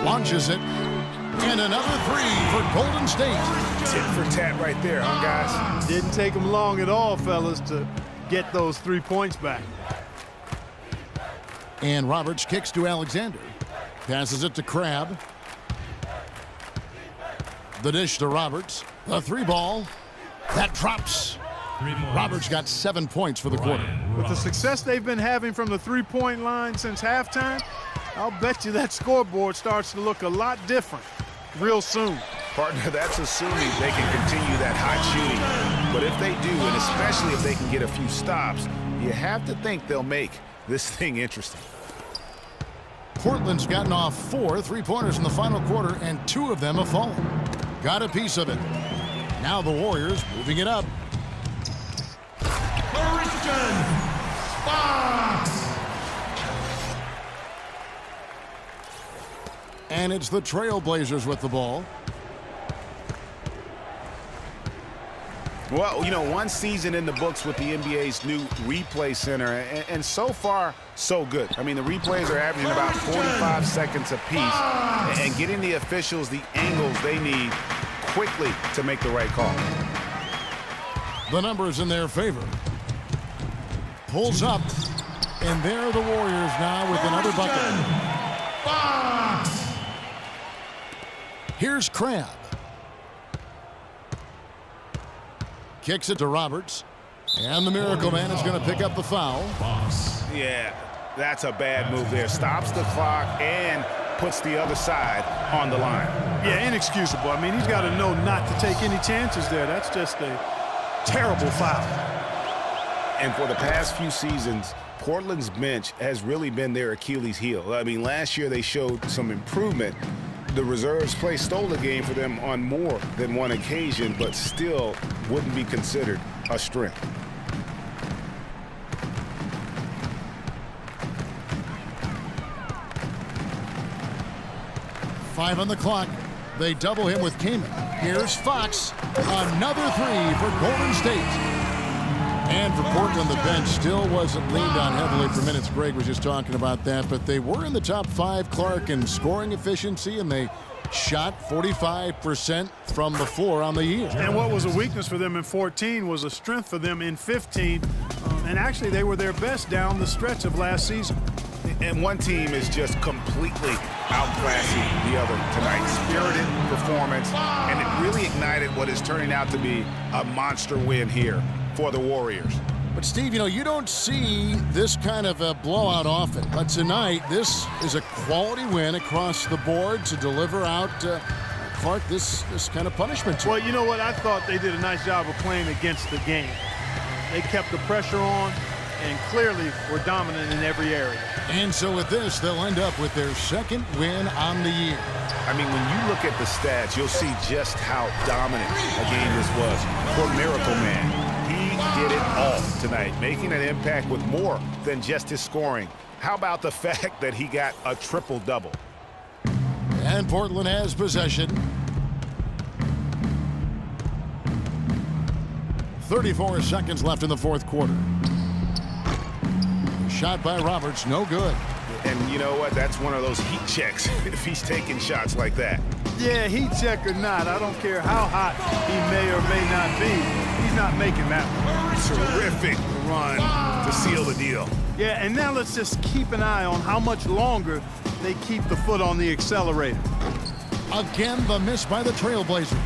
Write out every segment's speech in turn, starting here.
launches it. And another three for Golden State. Tit for tat right there, huh, guys? Didn't take them long at all, fellas, to get those 3 points back. And Roberts kicks to Alexander. Passes it to Crabbe. The dish to Roberts. The three ball. That drops. Roberts got 7 points for the quarter. With the success they've been having from the three-point line since halftime, I'll bet you that scoreboard starts to look a lot different real soon. Partner, that's assuming they can continue that hot shooting. But if they do, and especially if they can get a few stops, you have to think they'll make this thing interesting. Portland's gotten off 4 3-pointers in the final quarter, and 2 of them have fallen. Got a piece of it. Now the Warriors moving it up. And it's the Trailblazers with the ball. Well, you know, one season in the books with the NBA's new replay center, and so far, so good. I mean, the replays are averaging about 45 seconds apiece, and getting the officials the angles they need quickly to make the right call. The numbers in their favor. Pulls up, and there are the Warriors now with another bucket. Here's Crabbe. Kicks it to Roberts. And the Miracle Man is going to pick up the foul. Yeah, that's a bad move there. Stops the clock and puts the other side on the line. Yeah, inexcusable. I mean, he's got to know not to take any chances there. That's just a terrible foul. And for the past few seasons, Portland's bench has really been their Achilles heel. I mean, last year they showed some improvement. The reserves play stole the game for them on more than one occasion, but still wouldn't be considered a strength. Five on the clock. They double him with Kamen. Here's Fox. Another three for Golden State. And for Portland, the bench still wasn't leaned on heavily for minutes. Greg was just talking about that, but they were in the top 5, Clark, in scoring efficiency, and they shot 45% from the floor on the year. And what was a weakness for them in 14 was a strength for them in 15. And actually, they were their best down the stretch of last season. And one team is just completely outclassing the other tonight. Spirited performance, and it really ignited what is turning out to be a monster win here for the Warriors. But Steve, you know, you don't see this kind of a blowout often. But tonight, this is a quality win across the board to deliver out, Clark, this kind of punishment. Well, you know what? I thought they did a nice job of playing against the game. They kept the pressure on and clearly were dominant in every area. And so with this, they'll end up with their second win on the year. I mean, when you look at the stats, you'll see just how dominant a game this was for Miracle Man. He did it all tonight, making an impact with more than just his scoring. How about the fact that he got a triple-double? And Portland has possession. 34 seconds left in the fourth quarter. Shot by Roberts, no good. And you know what? That's one of those heat checks if he's taking shots like that. Yeah, heat check or not, I don't care how hot he may or may not be. He's not making that one. Terrific run to seal the deal. Yeah, and now let's just keep an eye on how much longer they keep the foot on the accelerator. Again, the miss by the Trailblazers.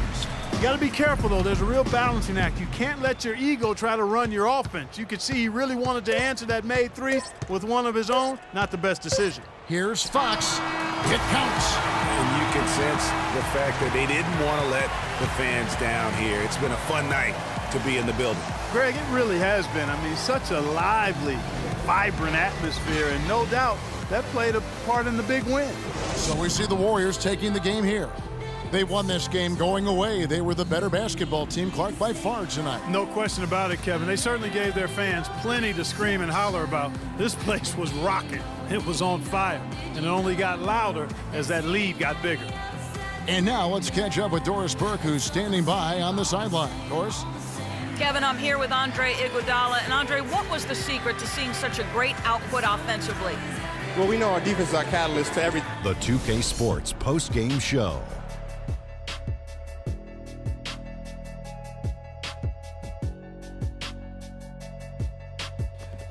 You got to be careful, though. There's a real balancing act. You can't let your ego try to run your offense. You could see he really wanted to answer that made three with one of his own. Not the best decision. Here's Fox. It counts. And you can sense the fact that they didn't want to let the fans down here. It's been a fun night to be in the building. Greg, it really has been. I mean, such a lively, vibrant atmosphere, and no doubt that played a part in the big win. So we see the Warriors taking the game here. They won this game going away. They were the better basketball team, Clark, by far tonight. No question about it, Kevin. They certainly gave their fans plenty to scream and holler about. This place was rocking. It was on fire, and it only got louder as that lead got bigger. And now let's catch up with Doris Burke, who's standing by on the sideline. Doris? Kevin, I'm here with Andre Iguodala. And Andre, what was the secret to seeing such a great output offensively? Well, we know our defense is our catalyst to everything. The 2K Sports post-game show.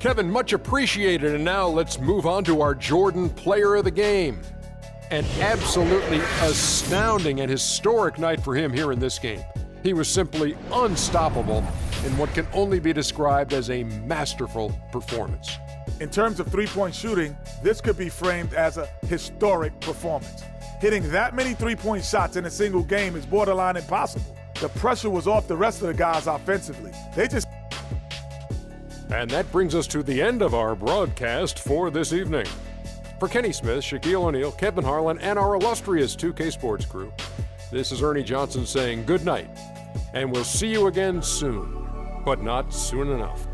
Kevin, much appreciated. And now let's move on to our Jordan Player of the Game. An absolutely astounding and historic night for him here in this game. He was simply unstoppable in what can only be described as a masterful performance. In terms of three-point shooting, this could be framed as a historic performance. Hitting that many three-point shots in a single game is borderline impossible. The pressure was off the rest of the guys offensively. And that brings us to the end of our broadcast for this evening. For Kenny Smith, Shaquille O'Neal, Kevin Harlan, and our illustrious 2K Sports crew, this is Ernie Johnson saying good night, and we'll see you again soon, but not soon enough.